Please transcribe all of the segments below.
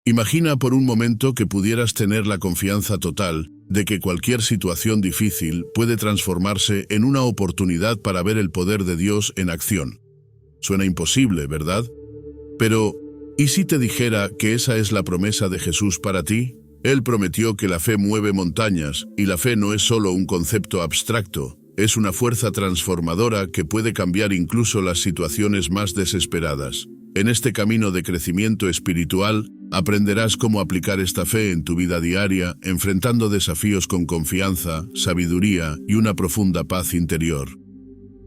Imagina por un momento que pudieras tener la confianza total de que cualquier situación difícil puede transformarse en una oportunidad para ver el poder de Dios en acción. Suena imposible, ¿verdad? Pero, ¿y si te dijera que esa es la promesa de Jesús para ti? Él prometió que la fe mueve montañas, y la fe no es solo un concepto abstracto, es una fuerza transformadora que puede cambiar incluso las situaciones más desesperadas. En este camino de crecimiento espiritual, aprenderás cómo aplicar esta fe en tu vida diaria, enfrentando desafíos con confianza, sabiduría y una profunda paz interior.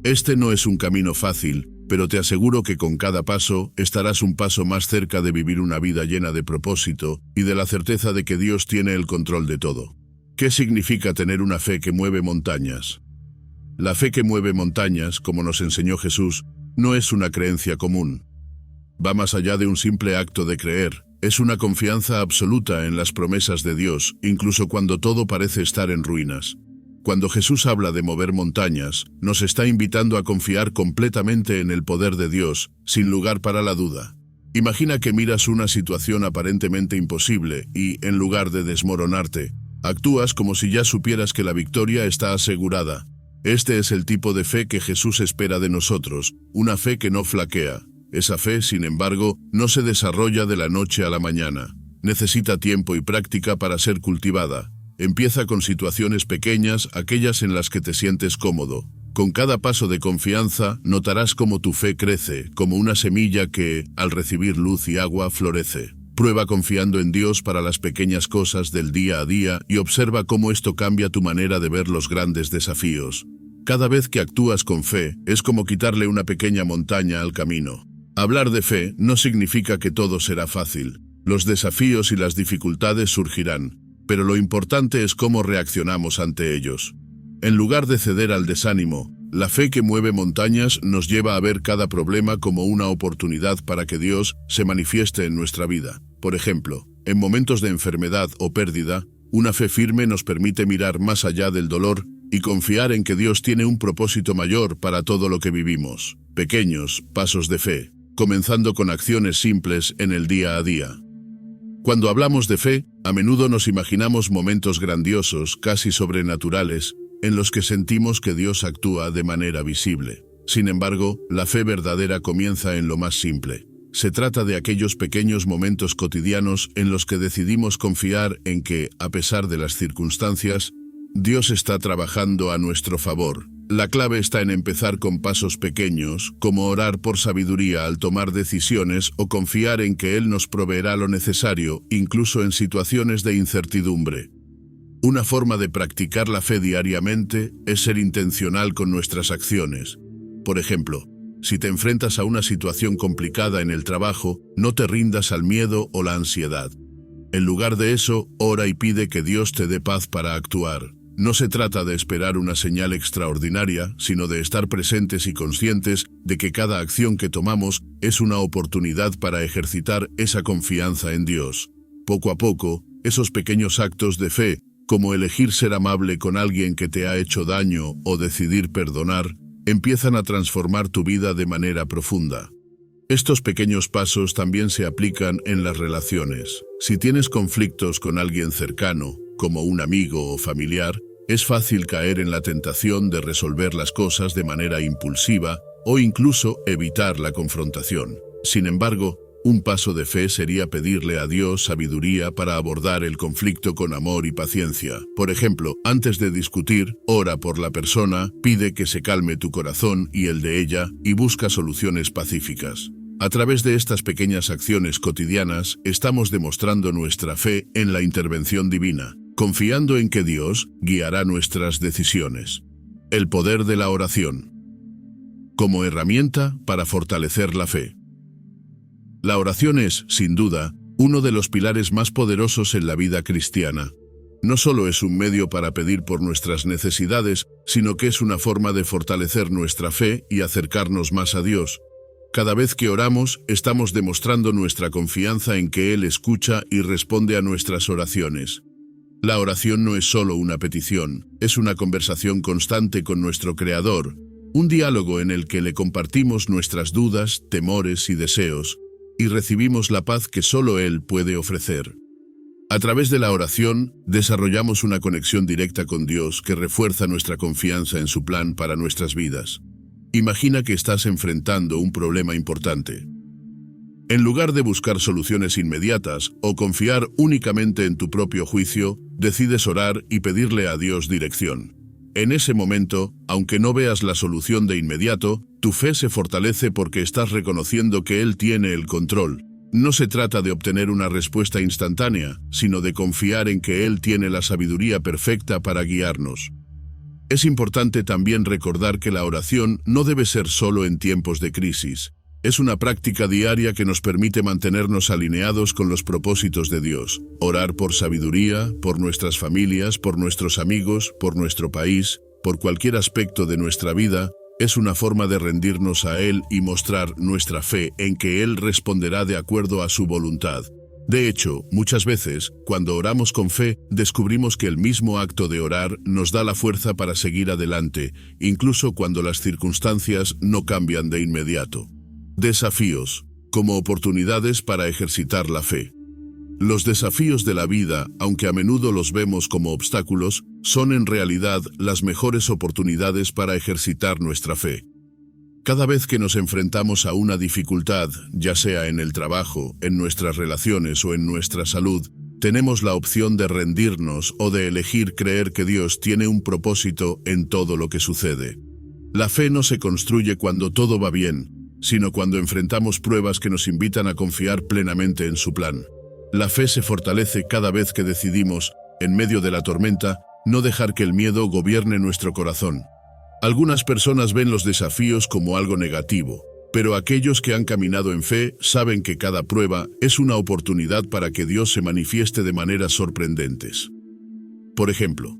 Este no es un camino fácil, pero te aseguro que con cada paso estarás un paso más cerca de vivir una vida llena de propósito y de la certeza de que Dios tiene el control de todo. ¿Qué significa tener una fe que mueve montañas? La fe que mueve montañas, como nos enseñó Jesús, no es una creencia común. Va más allá de un simple acto de creer. Es una confianza absoluta en las promesas de Dios, incluso cuando todo parece estar en ruinas. Cuando Jesús habla de mover montañas, nos está invitando a confiar completamente en el poder de Dios, sin lugar para la duda. Imagina que miras una situación aparentemente imposible y, en lugar de desmoronarte, actúas como si ya supieras que la victoria está asegurada. Este es el tipo de fe que Jesús espera de nosotros, una fe que no flaquea. Esa fe, sin embargo, no se desarrolla de la noche a la mañana. Necesita tiempo y práctica para ser cultivada. Empieza con situaciones pequeñas, aquellas en las que te sientes cómodo. Con cada paso de confianza, notarás cómo tu fe crece, como una semilla que, al recibir luz y agua, florece. Prueba confiando en Dios para las pequeñas cosas del día a día y observa cómo esto cambia tu manera de ver los grandes desafíos. Cada vez que actúas con fe, es como quitarle una pequeña montaña al camino. Hablar de fe no significa que todo será fácil. Los desafíos y las dificultades surgirán, pero lo importante es cómo reaccionamos ante ellos. En lugar de ceder al desánimo, la fe que mueve montañas nos lleva a ver cada problema como una oportunidad para que Dios se manifieste en nuestra vida. Por ejemplo, en momentos de enfermedad o pérdida, una fe firme nos permite mirar más allá del dolor y confiar en que Dios tiene un propósito mayor para todo lo que vivimos. Pequeños pasos de fe, comenzando con acciones simples en el día a día. Cuando hablamos de fe, a menudo nos imaginamos momentos grandiosos, casi sobrenaturales, en los que sentimos que Dios actúa de manera visible. Sin embargo, la fe verdadera comienza en lo más simple. Se trata de aquellos pequeños momentos cotidianos en los que decidimos confiar en que, a pesar de las circunstancias, Dios está trabajando a nuestro favor. La clave está en empezar con pasos pequeños, como orar por sabiduría al tomar decisiones o confiar en que Él nos proveerá lo necesario, incluso en situaciones de incertidumbre. Una forma de practicar la fe diariamente es ser intencional con nuestras acciones. Por ejemplo, si te enfrentas a una situación complicada en el trabajo, no te rindas al miedo o la ansiedad. En lugar de eso, ora y pide que Dios te dé paz para actuar. No se trata de esperar una señal extraordinaria, sino de estar presentes y conscientes de que cada acción que tomamos es una oportunidad para ejercitar esa confianza en Dios. Poco a poco, esos pequeños actos de fe, como elegir ser amable con alguien que te ha hecho daño o decidir perdonar, empiezan a transformar tu vida de manera profunda. Estos pequeños pasos también se aplican en las relaciones. Si tienes conflictos con alguien cercano, como un amigo o familiar, es fácil caer en la tentación de resolver las cosas de manera impulsiva o incluso evitar la confrontación. Sin embargo, un paso de fe sería pedirle a Dios sabiduría para abordar el conflicto con amor y paciencia. Por ejemplo, antes de discutir, ora por la persona, pide que se calme tu corazón y el de ella, y busca soluciones pacíficas. A través de estas pequeñas acciones cotidianas, estamos demostrando nuestra fe en la intervención divina, confiando en que Dios guiará nuestras decisiones. El poder de la oración como herramienta para fortalecer la fe. La oración es, sin duda, uno de los pilares más poderosos en la vida cristiana. No solo es un medio para pedir por nuestras necesidades, sino que es una forma de fortalecer nuestra fe y acercarnos más a Dios. Cada vez que oramos, estamos demostrando nuestra confianza en que Él escucha y responde a nuestras oraciones. La oración no es solo una petición, es una conversación constante con nuestro Creador, un diálogo en el que le compartimos nuestras dudas, temores y deseos, y recibimos la paz que solo Él puede ofrecer. A través de la oración, desarrollamos una conexión directa con Dios que refuerza nuestra confianza en su plan para nuestras vidas. Imagina que estás enfrentando un problema importante. En lugar de buscar soluciones inmediatas o confiar únicamente en tu propio juicio, decides orar y pedirle a Dios dirección. En ese momento, aunque no veas la solución de inmediato, tu fe se fortalece porque estás reconociendo que Él tiene el control. No se trata de obtener una respuesta instantánea, sino de confiar en que Él tiene la sabiduría perfecta para guiarnos. Es importante también recordar que la oración no debe ser solo en tiempos de crisis. Es una práctica diaria que nos permite mantenernos alineados con los propósitos de Dios. Orar por sabiduría, por nuestras familias, por nuestros amigos, por nuestro país, por cualquier aspecto de nuestra vida, es una forma de rendirnos a Él y mostrar nuestra fe en que Él responderá de acuerdo a su voluntad. De hecho, muchas veces, cuando oramos con fe, descubrimos que el mismo acto de orar nos da la fuerza para seguir adelante, incluso cuando las circunstancias no cambian de inmediato. Desafíos, como oportunidades para ejercitar la fe. Los desafíos de la vida, aunque a menudo los vemos como obstáculos, son en realidad las mejores oportunidades para ejercitar nuestra fe. Cada vez que nos enfrentamos a una dificultad, ya sea en el trabajo, en nuestras relaciones o en nuestra salud, tenemos la opción de rendirnos o de elegir creer que Dios tiene un propósito en todo lo que sucede. La fe no se construye cuando todo va bien, sino cuando enfrentamos pruebas que nos invitan a confiar plenamente en su plan. La fe se fortalece cada vez que decidimos, en medio de la tormenta, no dejar que el miedo gobierne nuestro corazón. Algunas personas ven los desafíos como algo negativo, pero aquellos que han caminado en fe saben que cada prueba es una oportunidad para que Dios se manifieste de maneras sorprendentes. Por ejemplo,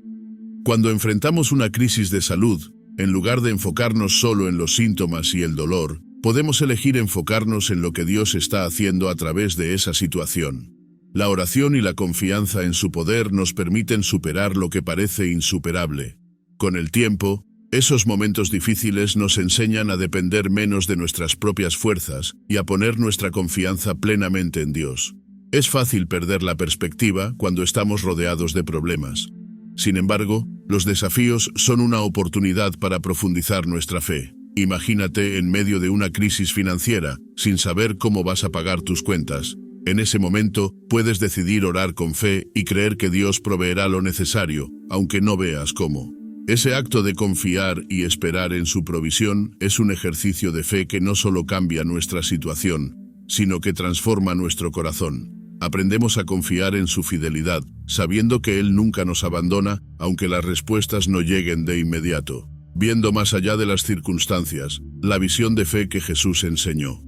cuando enfrentamos una crisis de salud, en lugar de enfocarnos solo en los síntomas y el dolor, podemos elegir enfocarnos en lo que Dios está haciendo a través de esa situación. La oración y la confianza en su poder nos permiten superar lo que parece insuperable. Con el tiempo, esos momentos difíciles nos enseñan a depender menos de nuestras propias fuerzas y a poner nuestra confianza plenamente en Dios. Es fácil perder la perspectiva cuando estamos rodeados de problemas. Sin embargo, los desafíos son una oportunidad para profundizar nuestra fe. Imagínate en medio de una crisis financiera, sin saber cómo vas a pagar tus cuentas. En ese momento, puedes decidir orar con fe y creer que Dios proveerá lo necesario, aunque no veas cómo. Ese acto de confiar y esperar en su provisión es un ejercicio de fe que no solo cambia nuestra situación, sino que transforma nuestro corazón. Aprendemos a confiar en su fidelidad, sabiendo que Él nunca nos abandona, aunque las respuestas no lleguen de inmediato. Viendo más allá de las circunstancias, la visión de fe que Jesús enseñó.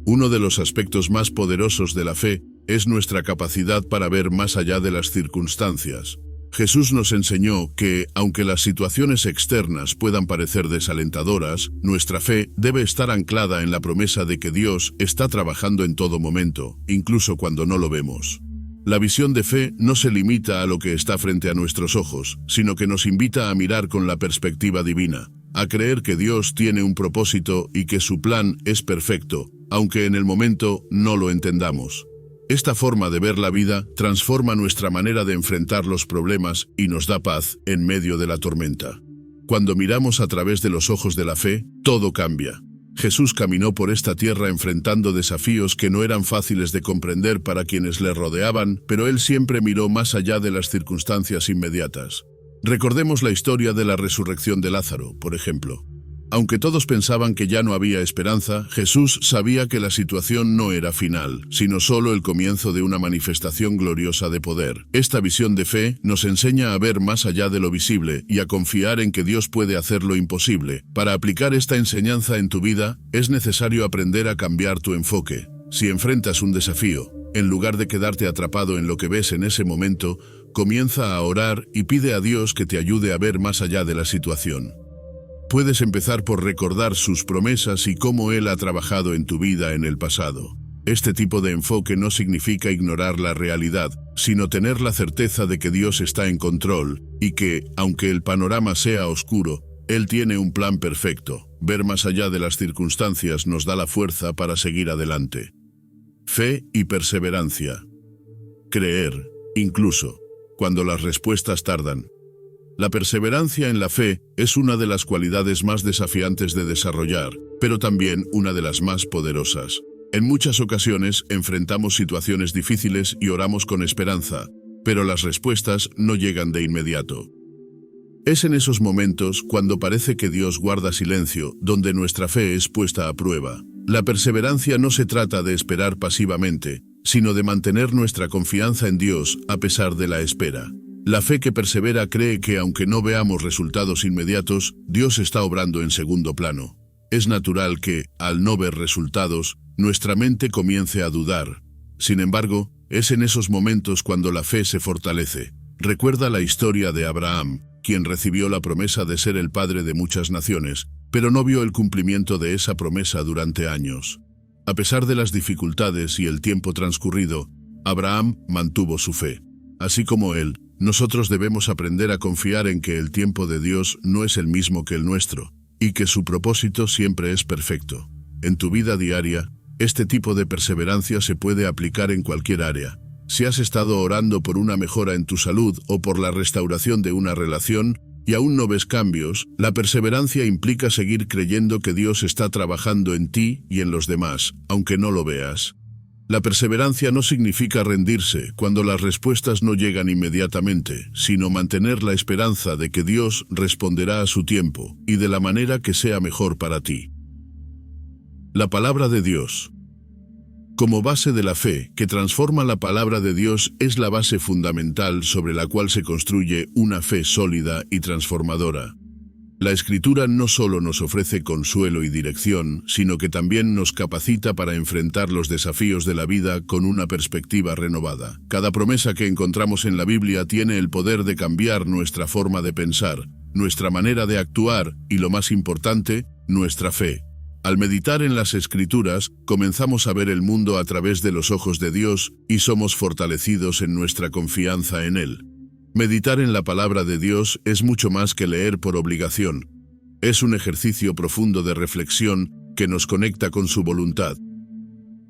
Uno de los aspectos más poderosos de la fe es nuestra capacidad para ver más allá de las circunstancias. Jesús nos enseñó que, aunque las situaciones externas puedan parecer desalentadoras, nuestra fe debe estar anclada en la promesa de que Dios está trabajando en todo momento, incluso cuando no lo vemos. La visión de fe no se limita a lo que está frente a nuestros ojos, sino que nos invita a mirar con la perspectiva divina, a creer que Dios tiene un propósito y que su plan es perfecto, aunque en el momento no lo entendamos. Esta forma de ver la vida transforma nuestra manera de enfrentar los problemas y nos da paz en medio de la tormenta. Cuando miramos a través de los ojos de la fe, todo cambia. Jesús caminó por esta tierra enfrentando desafíos que no eran fáciles de comprender para quienes le rodeaban, pero Él siempre miró más allá de las circunstancias inmediatas. Recordemos la historia de la resurrección de Lázaro, por ejemplo. Aunque todos pensaban que ya no había esperanza, Jesús sabía que la situación no era final, sino solo el comienzo de una manifestación gloriosa de poder. Esta visión de fe nos enseña a ver más allá de lo visible y a confiar en que Dios puede hacer lo imposible. Para aplicar esta enseñanza en tu vida, es necesario aprender a cambiar tu enfoque. Si enfrentas un desafío, en lugar de quedarte atrapado en lo que ves en ese momento, comienza a orar y pide a Dios que te ayude a ver más allá de la situación. Puedes empezar por recordar sus promesas y cómo Él ha trabajado en tu vida en el pasado. Este tipo de enfoque no significa ignorar la realidad, sino tener la certeza de que Dios está en control y que, aunque el panorama sea oscuro, Él tiene un plan perfecto. Ver más allá de las circunstancias nos da la fuerza para seguir adelante. Fe y perseverancia. Creer, incluso cuando las respuestas tardan. La perseverancia en la fe es una de las cualidades más desafiantes de desarrollar, pero también una de las más poderosas. En muchas ocasiones enfrentamos situaciones difíciles y oramos con esperanza, pero las respuestas no llegan de inmediato. Es en esos momentos, cuando parece que Dios guarda silencio, donde nuestra fe es puesta a prueba. La perseverancia no se trata de esperar pasivamente, sino de mantener nuestra confianza en Dios a pesar de la espera. La fe que persevera cree que aunque no veamos resultados inmediatos, Dios está obrando en segundo plano. Es natural que, al no ver resultados, nuestra mente comience a dudar. Sin embargo, es en esos momentos cuando la fe se fortalece. Recuerda la historia de Abraham, quien recibió la promesa de ser el padre de muchas naciones, pero no vio el cumplimiento de esa promesa durante años. A pesar de las dificultades y el tiempo transcurrido, Abraham mantuvo su fe. Así como él, nosotros debemos aprender a confiar en que el tiempo de Dios no es el mismo que el nuestro, y que su propósito siempre es perfecto. En tu vida diaria, este tipo de perseverancia se puede aplicar en cualquier área. Si has estado orando por una mejora en tu salud o por la restauración de una relación y aún no ves cambios, la perseverancia implica seguir creyendo que Dios está trabajando en ti y en los demás, aunque no lo veas. La perseverancia no significa rendirse cuando las respuestas no llegan inmediatamente, sino mantener la esperanza de que Dios responderá a su tiempo y de la manera que sea mejor para ti. La palabra de Dios. Como base de la fe que transforma, la palabra de Dios es la base fundamental sobre la cual se construye una fe sólida y transformadora. La Escritura no solo nos ofrece consuelo y dirección, sino que también nos capacita para enfrentar los desafíos de la vida con una perspectiva renovada. Cada promesa que encontramos en la Biblia tiene el poder de cambiar nuestra forma de pensar, nuestra manera de actuar y, lo más importante, nuestra fe. Al meditar en las Escrituras, comenzamos a ver el mundo a través de los ojos de Dios y somos fortalecidos en nuestra confianza en Él. Meditar en la palabra de Dios es mucho más que leer por obligación. Es un ejercicio profundo de reflexión que nos conecta con su voluntad.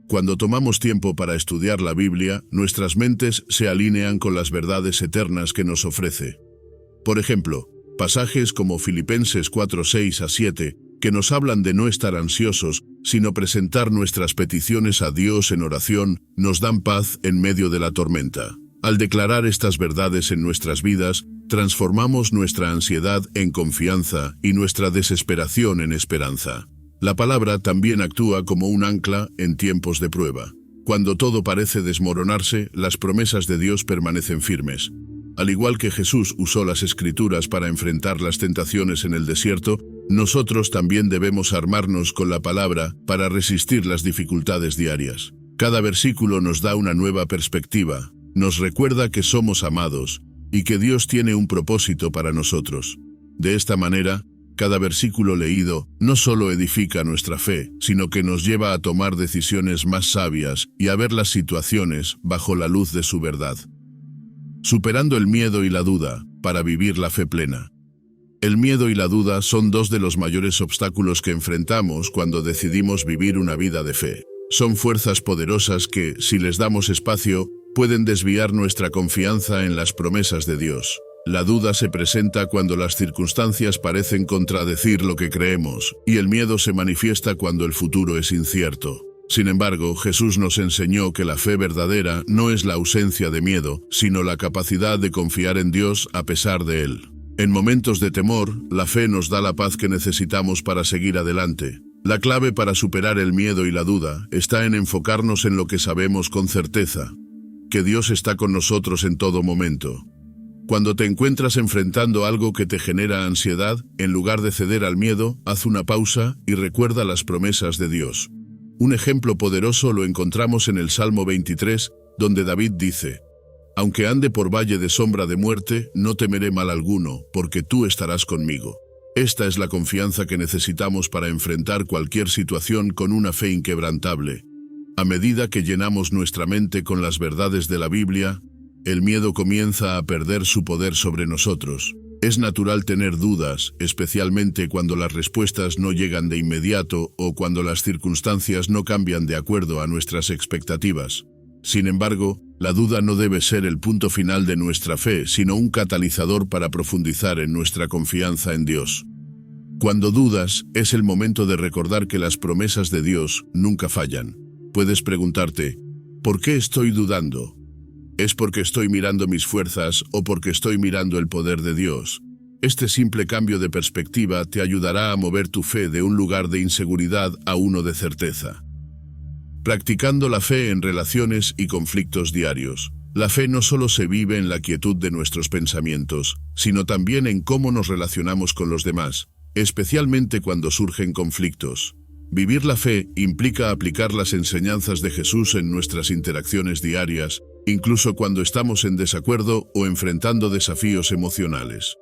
Cuando tomamos tiempo para estudiar la Biblia, nuestras mentes se alinean con las verdades eternas que nos ofrece. Por ejemplo, pasajes como Filipenses 4:6-7, que nos hablan de no estar ansiosos, sino presentar nuestras peticiones a Dios en oración, nos dan paz en medio de la tormenta. Al declarar estas verdades en nuestras vidas, transformamos nuestra ansiedad en confianza y nuestra desesperación en esperanza. La palabra también actúa como un ancla en tiempos de prueba. Cuando todo parece desmoronarse, las promesas de Dios permanecen firmes. Al igual que Jesús usó las Escrituras para enfrentar las tentaciones en el desierto, nosotros también debemos armarnos con la palabra para resistir las dificultades diarias. Cada versículo nos da una nueva perspectiva, nos recuerda que somos amados y que Dios tiene un propósito para nosotros. De esta manera, cada versículo leído no solo edifica nuestra fe, sino que nos lleva a tomar decisiones más sabias y a ver las situaciones bajo la luz de su verdad. Superando el miedo y la duda para vivir la fe plena. El miedo y la duda son dos de los mayores obstáculos que enfrentamos cuando decidimos vivir una vida de fe. Son fuerzas poderosas que, si les damos espacio, pueden desviar nuestra confianza en las promesas de Dios. La duda se presenta cuando las circunstancias parecen contradecir lo que creemos, y el miedo se manifiesta cuando el futuro es incierto. Sin embargo, Jesús nos enseñó que la fe verdadera no es la ausencia de miedo, sino la capacidad de confiar en Dios a pesar de él. En momentos de temor, la fe nos da la paz que necesitamos para seguir adelante. La clave para superar el miedo y la duda está en enfocarnos en lo que sabemos con certeza, que Dios está con nosotros en todo momento. Cuando te encuentras enfrentando algo que te genera ansiedad, en lugar de ceder al miedo, haz una pausa y recuerda las promesas de Dios. Un ejemplo poderoso lo encontramos en el Salmo 23, donde David dice: «Aunque ande por valle de sombra de muerte, no temeré mal alguno, porque tú estarás conmigo». Esta es la confianza que necesitamos para enfrentar cualquier situación con una fe inquebrantable. A medida que llenamos nuestra mente con las verdades de la Biblia, el miedo comienza a perder su poder sobre nosotros. Es natural tener dudas, especialmente cuando las respuestas no llegan de inmediato o cuando las circunstancias no cambian de acuerdo a nuestras expectativas. Sin embargo, la duda no debe ser el punto final de nuestra fe, sino un catalizador para profundizar en nuestra confianza en Dios. Cuando dudas, es el momento de recordar que las promesas de Dios nunca fallan. Puedes preguntarte, ¿por qué estoy dudando? ¿Es porque estoy mirando mis fuerzas o porque estoy mirando el poder de Dios? Este simple cambio de perspectiva te ayudará a mover tu fe de un lugar de inseguridad a uno de certeza. Practicando la fe en relaciones y conflictos diarios. La fe no solo se vive en la quietud de nuestros pensamientos, sino también en cómo nos relacionamos con los demás, especialmente cuando surgen conflictos. Vivir la fe implica aplicar las enseñanzas de Jesús en nuestras interacciones diarias, incluso cuando estamos en desacuerdo o enfrentando desafíos emocionales.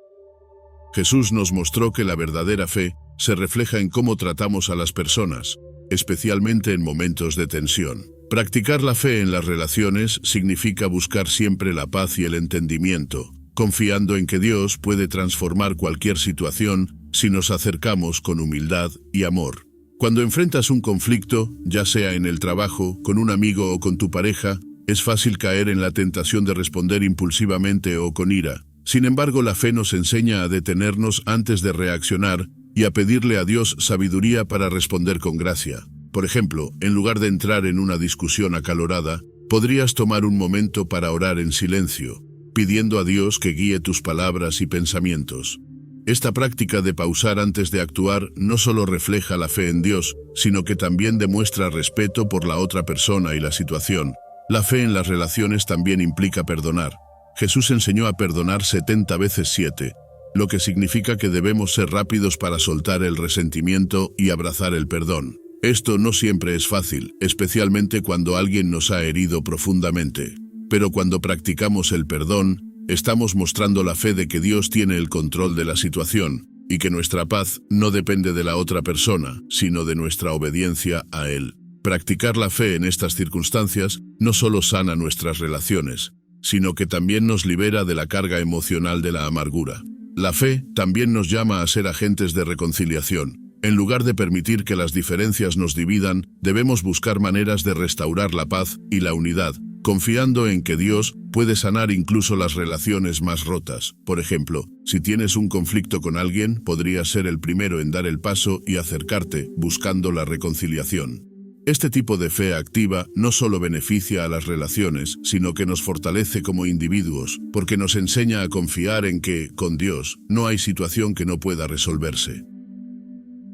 Jesús nos mostró que la verdadera fe se refleja en cómo tratamos a las personas, especialmente en momentos de tensión. Practicar la fe en las relaciones significa buscar siempre la paz y el entendimiento, confiando en que Dios puede transformar cualquier situación si nos acercamos con humildad y amor. Cuando enfrentas un conflicto, ya sea en el trabajo, con un amigo o con tu pareja, es fácil caer en la tentación de responder impulsivamente o con ira. Sin embargo, la fe nos enseña a detenernos antes de reaccionar y a pedirle a Dios sabiduría para responder con gracia. Por ejemplo, en lugar de entrar en una discusión acalorada, podrías tomar un momento para orar en silencio, pidiendo a Dios que guíe tus palabras y pensamientos. Esta práctica de pausar antes de actuar no solo refleja la fe en Dios, sino que también demuestra respeto por la otra persona y la situación. La fe en las relaciones también implica perdonar. Jesús enseñó a perdonar 70 veces 7, lo que significa que debemos ser rápidos para soltar el resentimiento y abrazar el perdón. Esto no siempre es fácil, especialmente cuando alguien nos ha herido profundamente. Pero cuando practicamos el perdón, estamos mostrando la fe de que Dios tiene el control de la situación y que nuestra paz no depende de la otra persona, sino de nuestra obediencia a Él. Practicar la fe en estas circunstancias no solo sana nuestras relaciones, sino que también nos libera de la carga emocional de la amargura. La fe también nos llama a ser agentes de reconciliación. En lugar de permitir que las diferencias nos dividan, debemos buscar maneras de restaurar la paz y la unidad, confiando en que Dios puede sanar incluso las relaciones más rotas. Por ejemplo, si tienes un conflicto con alguien, podrías ser el primero en dar el paso y acercarte, buscando la reconciliación. Este tipo de fe activa no solo beneficia a las relaciones, sino que nos fortalece como individuos, porque nos enseña a confiar en que, con Dios, no hay situación que no pueda resolverse.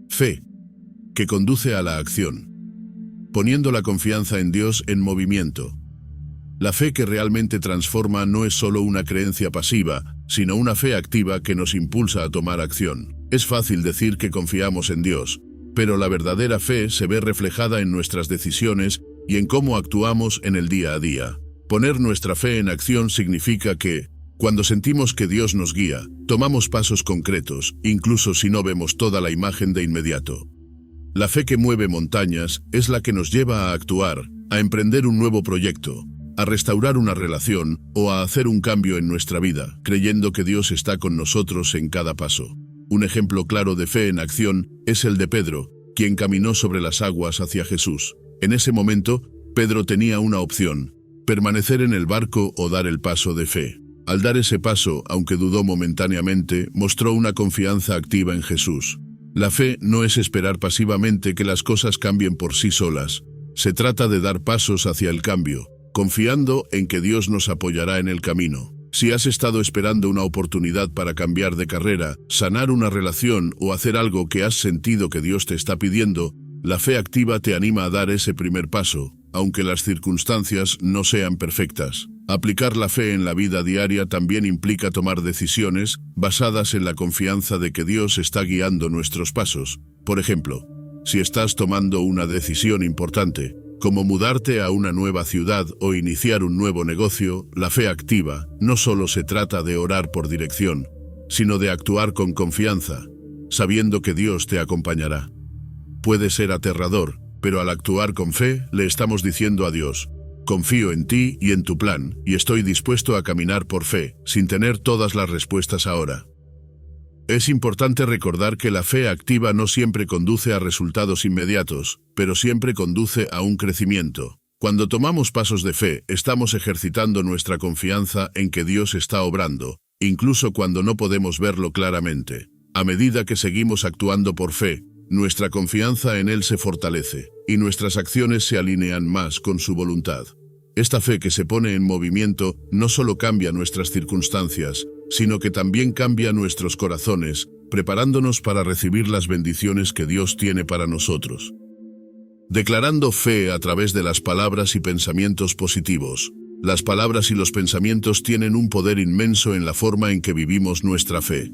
Fe, que conduce a la acción. Poniendo la confianza en Dios en movimiento. La fe que realmente transforma no es solo una creencia pasiva, sino una fe activa que nos impulsa a tomar acción. Es fácil decir que confiamos en Dios, pero la verdadera fe se ve reflejada en nuestras decisiones y en cómo actuamos en el día a día. Poner nuestra fe en acción significa que, cuando sentimos que Dios nos guía, tomamos pasos concretos, incluso si no vemos toda la imagen de inmediato. La fe que mueve montañas es la que nos lleva a actuar, a emprender un nuevo proyecto, a restaurar una relación o a hacer un cambio en nuestra vida, creyendo que Dios está con nosotros en cada paso. Un ejemplo claro de fe en acción es el de Pedro, quien caminó sobre las aguas hacia Jesús. En ese momento, Pedro tenía una opción: permanecer en el barco o dar el paso de fe. Al dar ese paso, aunque dudó momentáneamente, mostró una confianza activa en Jesús. La fe no es esperar pasivamente que las cosas cambien por sí solas. Se trata de dar pasos hacia el cambio, confiando en que Dios nos apoyará en el camino. Si has estado esperando una oportunidad para cambiar de carrera, sanar una relación o hacer algo que has sentido que Dios te está pidiendo, la fe activa te anima a dar ese primer paso, aunque las circunstancias no sean perfectas. Aplicar la fe en la vida diaria también implica tomar decisiones basadas en la confianza de que Dios está guiando nuestros pasos. Por ejemplo, si estás tomando una decisión importante, como mudarte a una nueva ciudad o iniciar un nuevo negocio, la fe activa no solo se trata de orar por dirección, sino de actuar con confianza, sabiendo que Dios te acompañará. Puede ser aterrador, pero al actuar con fe, le estamos diciendo a Dios: confío en ti y en tu plan, y estoy dispuesto a caminar por fe, sin tener todas las respuestas ahora. Es importante recordar que la fe activa no siempre conduce a resultados inmediatos, pero siempre conduce a un crecimiento. Cuando tomamos pasos de fe, estamos ejercitando nuestra confianza en que Dios está obrando, incluso cuando no podemos verlo claramente. A medida que seguimos actuando por fe, nuestra confianza en Él se fortalece, y nuestras acciones se alinean más con su voluntad. Esta fe que se pone en movimiento no solo cambia nuestras circunstancias, sino que también cambia nuestros corazones, preparándonos para recibir las bendiciones que Dios tiene para nosotros. Declarando fe a través de las palabras y pensamientos positivos. Las palabras y los pensamientos tienen un poder inmenso en la forma en que vivimos nuestra fe.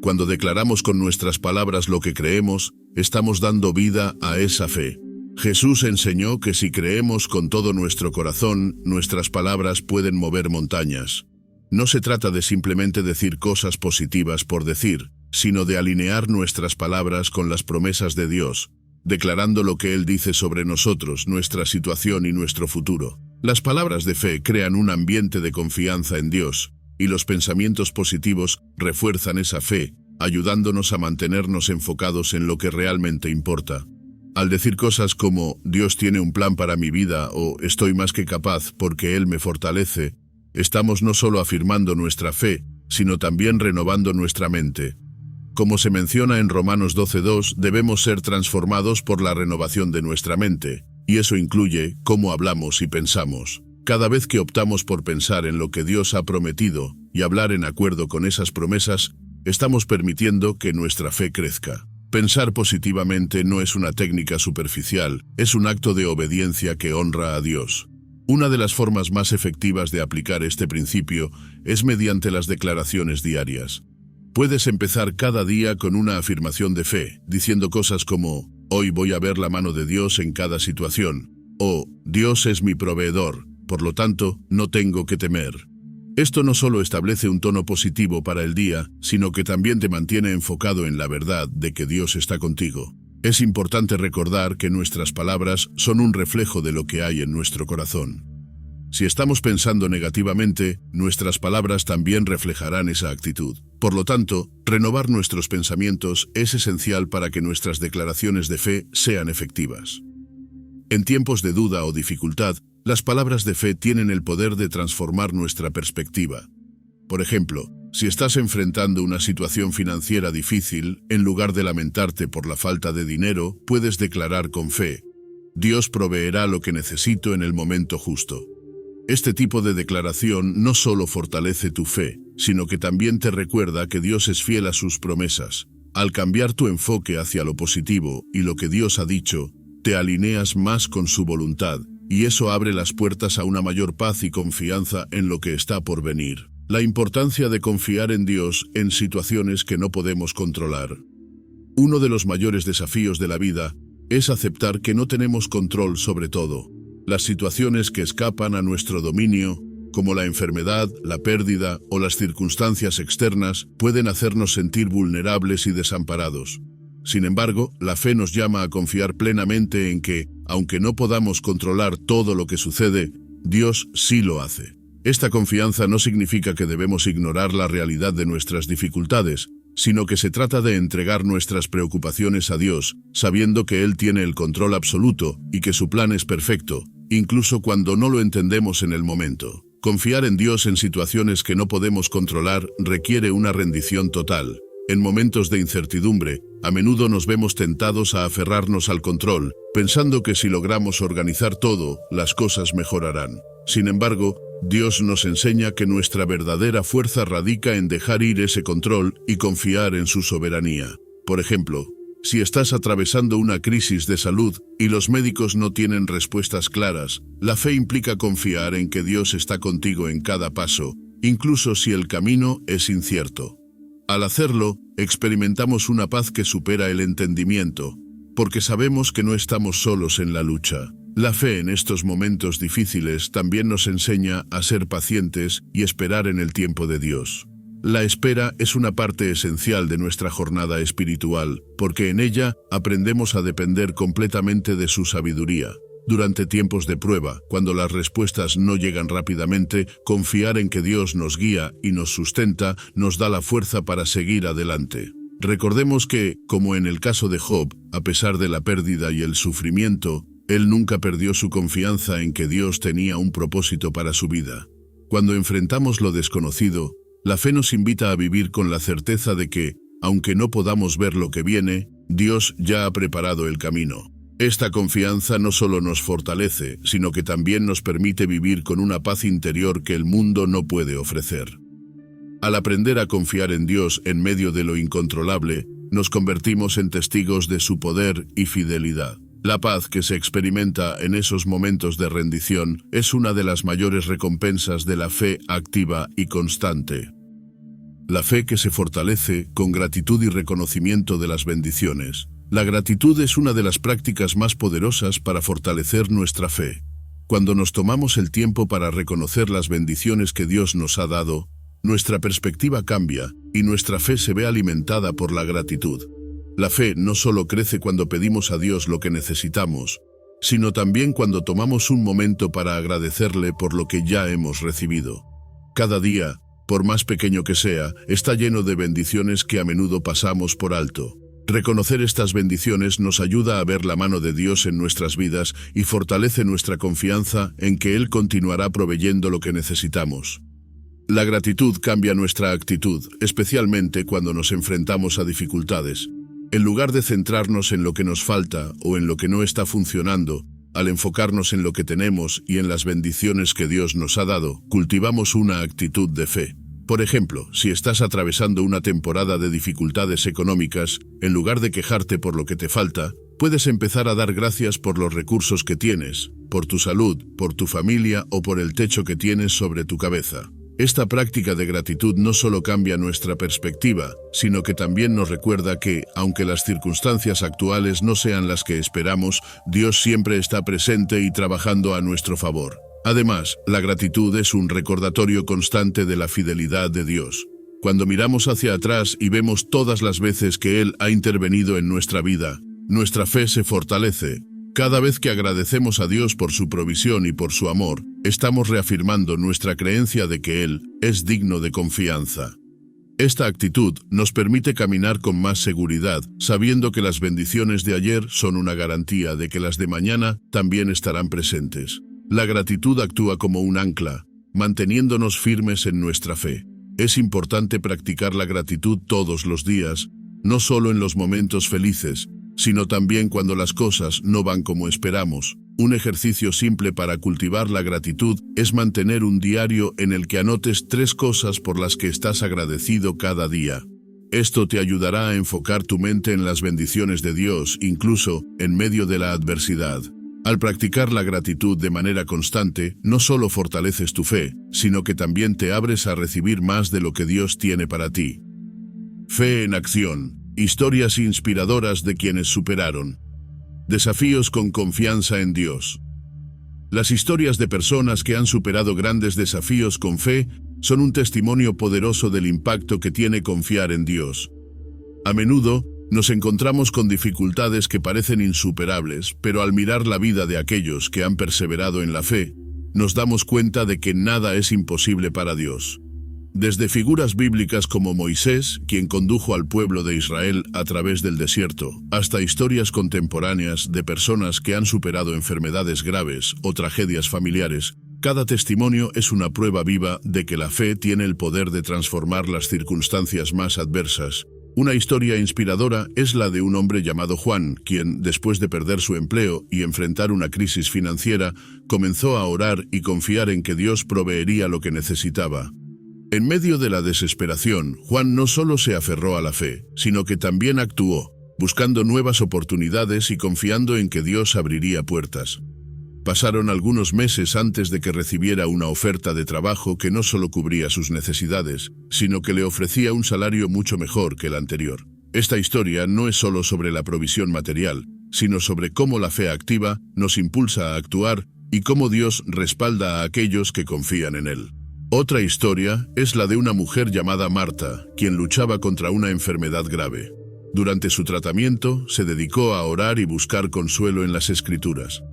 Cuando declaramos con nuestras palabras lo que creemos, estamos dando vida a esa fe. Jesús enseñó que si creemos con todo nuestro corazón, nuestras palabras pueden mover montañas. No se trata de simplemente decir cosas positivas por decir, sino de alinear nuestras palabras con las promesas de Dios, declarando lo que Él dice sobre nosotros, nuestra situación y nuestro futuro. Las palabras de fe crean un ambiente de confianza en Dios, y los pensamientos positivos refuerzan esa fe, ayudándonos a mantenernos enfocados en lo que realmente importa. Al decir cosas como «Dios tiene un plan para mi vida» o «Estoy más que capaz porque Él me fortalece», estamos no solo afirmando nuestra fe, sino también renovando nuestra mente. Como se menciona en Romanos 12:2, debemos ser transformados por la renovación de nuestra mente, y eso incluye cómo hablamos y pensamos. Cada vez que optamos por pensar en lo que Dios ha prometido y hablar en acuerdo con esas promesas, estamos permitiendo que nuestra fe crezca. Pensar positivamente no es una técnica superficial, es un acto de obediencia que honra a Dios. Una de las formas más efectivas de aplicar este principio es mediante las declaraciones diarias. Puedes empezar cada día con una afirmación de fe, diciendo cosas como «Hoy voy a ver la mano de Dios en cada situación» o «Dios es mi proveedor, por lo tanto, no tengo que temer». Esto no solo establece un tono positivo para el día, sino que también te mantiene enfocado en la verdad de que Dios está contigo. Es importante recordar que nuestras palabras son un reflejo de lo que hay en nuestro corazón. Si estamos pensando negativamente, nuestras palabras también reflejarán esa actitud. Por lo tanto, renovar nuestros pensamientos es esencial para que nuestras declaraciones de fe sean efectivas. En tiempos de duda o dificultad, las palabras de fe tienen el poder de transformar nuestra perspectiva. Por ejemplo, si estás enfrentando una situación financiera difícil, en lugar de lamentarte por la falta de dinero, puedes declarar con fe: Dios proveerá lo que necesito en el momento justo. Este tipo de declaración no solo fortalece tu fe, sino que también te recuerda que Dios es fiel a sus promesas. Al cambiar tu enfoque hacia lo positivo y lo que Dios ha dicho, te alineas más con su voluntad, y eso abre las puertas a una mayor paz y confianza en lo que está por venir. La importancia de confiar en Dios en situaciones que no podemos controlar. Uno de los mayores desafíos de la vida es aceptar que no tenemos control sobre todo. Las situaciones que escapan a nuestro dominio, como la enfermedad, la pérdida o las circunstancias externas, pueden hacernos sentir vulnerables y desamparados. Sin embargo, la fe nos llama a confiar plenamente en que, aunque no podamos controlar todo lo que sucede, Dios sí lo hace. Esta confianza no significa que debemos ignorar la realidad de nuestras dificultades, sino que se trata de entregar nuestras preocupaciones a Dios, sabiendo que Él tiene el control absoluto y que su plan es perfecto, incluso cuando no lo entendemos en el momento. Confiar en Dios en situaciones que no podemos controlar requiere una rendición total. En momentos de incertidumbre, a menudo nos vemos tentados a aferrarnos al control, pensando que si logramos organizar todo, las cosas mejorarán. Sin embargo, Dios nos enseña que nuestra verdadera fuerza radica en dejar ir ese control y confiar en su soberanía. Por ejemplo, si estás atravesando una crisis de salud y los médicos no tienen respuestas claras, la fe implica confiar en que Dios está contigo en cada paso, incluso si el camino es incierto. Al hacerlo, experimentamos una paz que supera el entendimiento, porque sabemos que no estamos solos en la lucha. La fe en estos momentos difíciles también nos enseña a ser pacientes y esperar en el tiempo de Dios. La espera es una parte esencial de nuestra jornada espiritual, porque en ella aprendemos a depender completamente de su sabiduría. Durante tiempos de prueba, cuando las respuestas no llegan rápidamente, confiar en que Dios nos guía y nos sustenta nos da la fuerza para seguir adelante. Recordemos que, como en el caso de Job, a pesar de la pérdida y el sufrimiento, él nunca perdió su confianza en que Dios tenía un propósito para su vida. Cuando enfrentamos lo desconocido, la fe nos invita a vivir con la certeza de que, aunque no podamos ver lo que viene, Dios ya ha preparado el camino. Esta confianza no solo nos fortalece, sino que también nos permite vivir con una paz interior que el mundo no puede ofrecer. Al aprender a confiar en Dios en medio de lo incontrolable, nos convertimos en testigos de su poder y fidelidad. La paz que se experimenta en esos momentos de rendición es una de las mayores recompensas de la fe activa y constante. La fe que se fortalece con gratitud y reconocimiento de las bendiciones. La gratitud es una de las prácticas más poderosas para fortalecer nuestra fe. Cuando nos tomamos el tiempo para reconocer las bendiciones que Dios nos ha dado, nuestra perspectiva cambia y nuestra fe se ve alimentada por la gratitud. La fe no solo crece cuando pedimos a Dios lo que necesitamos, sino también cuando tomamos un momento para agradecerle por lo que ya hemos recibido. Cada día, por más pequeño que sea, está lleno de bendiciones que a menudo pasamos por alto. Reconocer estas bendiciones nos ayuda a ver la mano de Dios en nuestras vidas y fortalece nuestra confianza en que Él continuará proveyendo lo que necesitamos. La gratitud cambia nuestra actitud, especialmente cuando nos enfrentamos a dificultades. En lugar de centrarnos en lo que nos falta o en lo que no está funcionando, al enfocarnos en lo que tenemos y en las bendiciones que Dios nos ha dado, cultivamos una actitud de fe. Por ejemplo, si estás atravesando una temporada de dificultades económicas, en lugar de quejarte por lo que te falta, puedes empezar a dar gracias por los recursos que tienes, por tu salud, por tu familia o por el techo que tienes sobre tu cabeza. Esta práctica de gratitud no solo cambia nuestra perspectiva, sino que también nos recuerda que, aunque las circunstancias actuales no sean las que esperamos, Dios siempre está presente y trabajando a nuestro favor. Además, la gratitud es un recordatorio constante de la fidelidad de Dios. Cuando miramos hacia atrás y vemos todas las veces que Él ha intervenido en nuestra vida, nuestra fe se fortalece. Cada vez que agradecemos a Dios por su provisión y por su amor, estamos reafirmando nuestra creencia de que Él es digno de confianza. Esta actitud nos permite caminar con más seguridad, sabiendo que las bendiciones de ayer son una garantía de que las de mañana también estarán presentes. La gratitud actúa como un ancla, manteniéndonos firmes en nuestra fe. Es importante practicar la gratitud todos los días, no solo en los momentos felices, sino también cuando las cosas no van como esperamos. Un ejercicio simple para cultivar la gratitud es mantener un diario en el que anotes 3 cosas por las que estás agradecido cada día. Esto te ayudará a enfocar tu mente en las bendiciones de Dios, incluso en medio de la adversidad. Al practicar la gratitud de manera constante, no solo fortaleces tu fe, sino que también te abres a recibir más de lo que Dios tiene para ti. Fe en acción. Historias inspiradoras de quienes superaron. Desafíos con confianza en Dios. Las historias de personas que han superado grandes desafíos con fe son un testimonio poderoso del impacto que tiene confiar en Dios. A menudo, nos encontramos con dificultades que parecen insuperables, pero al mirar la vida de aquellos que han perseverado en la fe, nos damos cuenta de que nada es imposible para Dios. Desde figuras bíblicas como Moisés, quien condujo al pueblo de Israel a través del desierto, hasta historias contemporáneas de personas que han superado enfermedades graves o tragedias familiares, cada testimonio es una prueba viva de que la fe tiene el poder de transformar las circunstancias más adversas. Una historia inspiradora es la de un hombre llamado Juan, quien, después de perder su empleo y enfrentar una crisis financiera, comenzó a orar y confiar en que Dios proveería lo que necesitaba. En medio de la desesperación, Juan no solo se aferró a la fe, sino que también actuó, buscando nuevas oportunidades y confiando en que Dios abriría puertas. Pasaron algunos meses antes de que recibiera una oferta de trabajo que no solo cubría sus necesidades, sino que le ofrecía un salario mucho mejor que el anterior. Esta historia no es solo sobre la provisión material, sino sobre cómo la fe activa nos impulsa a actuar y cómo Dios respalda a aquellos que confían en Él. Otra historia es la de una mujer llamada Marta, quien luchaba contra una enfermedad grave. Durante su tratamiento, se dedicó a orar y buscar consuelo en las Escrituras.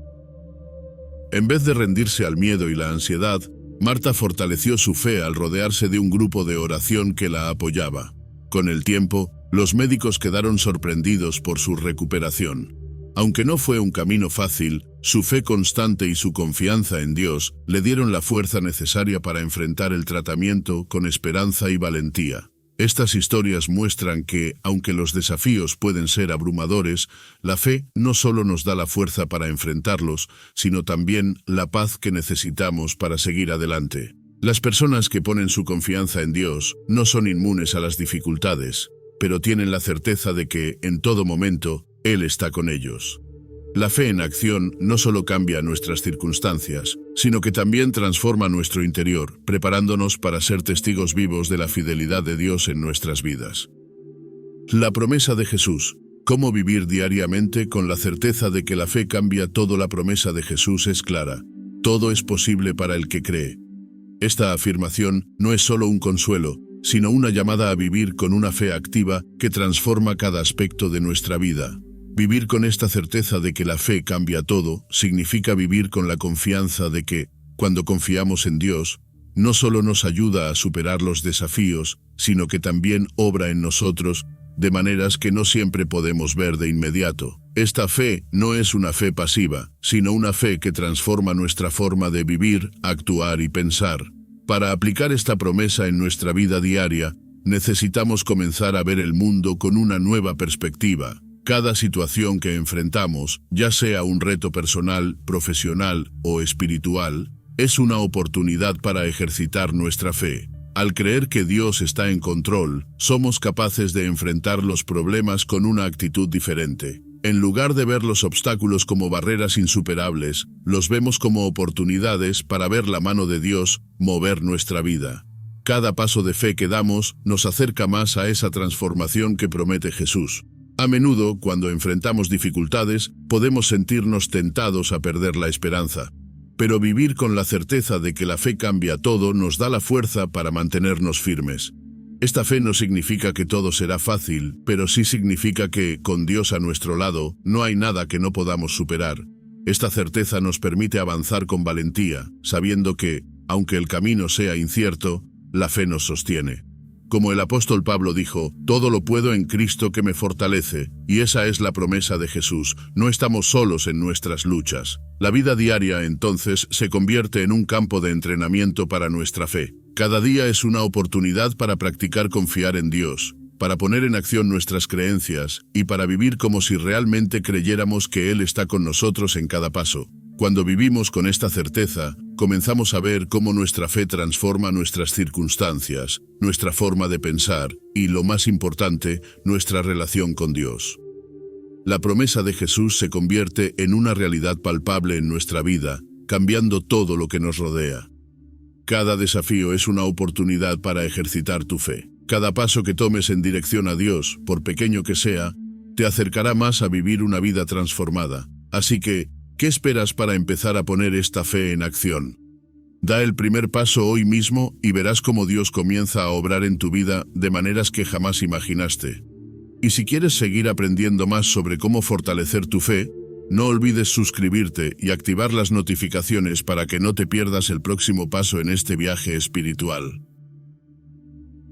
En vez de rendirse al miedo y la ansiedad, Marta fortaleció su fe al rodearse de un grupo de oración que la apoyaba. Con el tiempo, los médicos quedaron sorprendidos por su recuperación. Aunque no fue un camino fácil, su fe constante y su confianza en Dios le dieron la fuerza necesaria para enfrentar el tratamiento con esperanza y valentía. Estas historias muestran que, aunque los desafíos pueden ser abrumadores, la fe no solo nos da la fuerza para enfrentarlos, sino también la paz que necesitamos para seguir adelante. Las personas que ponen su confianza en Dios no son inmunes a las dificultades, pero tienen la certeza de que, en todo momento, Él está con ellos. La fe en acción no solo cambia nuestras circunstancias, sino que también transforma nuestro interior, preparándonos para ser testigos vivos de la fidelidad de Dios en nuestras vidas. La promesa de Jesús. Cómo vivir diariamente con la certeza de que la fe cambia todo. La promesa de Jesús es clara. Todo es posible para el que cree. Esta afirmación no es solo un consuelo, sino una llamada a vivir con una fe activa que transforma cada aspecto de nuestra vida. Vivir con esta certeza de que la fe cambia todo significa vivir con la confianza de que, cuando confiamos en Dios, no solo nos ayuda a superar los desafíos, sino que también obra en nosotros de maneras que no siempre podemos ver de inmediato. Esta fe no es una fe pasiva, sino una fe que transforma nuestra forma de vivir, actuar y pensar. Para aplicar esta promesa en nuestra vida diaria, necesitamos comenzar a ver el mundo con una nueva perspectiva. Cada situación que enfrentamos, ya sea un reto personal, profesional o espiritual, es una oportunidad para ejercitar nuestra fe. Al creer que Dios está en control, somos capaces de enfrentar los problemas con una actitud diferente. En lugar de ver los obstáculos como barreras insuperables, los vemos como oportunidades para ver la mano de Dios mover nuestra vida. Cada paso de fe que damos nos acerca más a esa transformación que promete Jesús. A menudo, cuando enfrentamos dificultades, podemos sentirnos tentados a perder la esperanza. Pero vivir con la certeza de que la fe cambia todo nos da la fuerza para mantenernos firmes. Esta fe no significa que todo será fácil, pero sí significa que, con Dios a nuestro lado, no hay nada que no podamos superar. Esta certeza nos permite avanzar con valentía, sabiendo que, aunque el camino sea incierto, la fe nos sostiene. Como el apóstol Pablo dijo, todo lo puedo en Cristo que me fortalece, y esa es la promesa de Jesús. No estamos solos en nuestras luchas. La vida diaria, entonces, se convierte en un campo de entrenamiento para nuestra fe. Cada día es una oportunidad para practicar confiar en Dios, para poner en acción nuestras creencias y para vivir como si realmente creyéramos que Él está con nosotros en cada paso. Cuando vivimos con esta certeza, comenzamos a ver cómo nuestra fe transforma nuestras circunstancias, nuestra forma de pensar y, lo más importante, nuestra relación con Dios. La promesa de Jesús se convierte en una realidad palpable en nuestra vida, cambiando todo lo que nos rodea. Cada desafío es una oportunidad para ejercitar tu fe. Cada paso que tomes en dirección a Dios, por pequeño que sea, te acercará más a vivir una vida transformada. Así que, ¿qué esperas para empezar a poner esta fe en acción? Da el primer paso hoy mismo y verás cómo Dios comienza a obrar en tu vida de maneras que jamás imaginaste. Y si quieres seguir aprendiendo más sobre cómo fortalecer tu fe, no olvides suscribirte y activar las notificaciones para que no te pierdas el próximo paso en este viaje espiritual.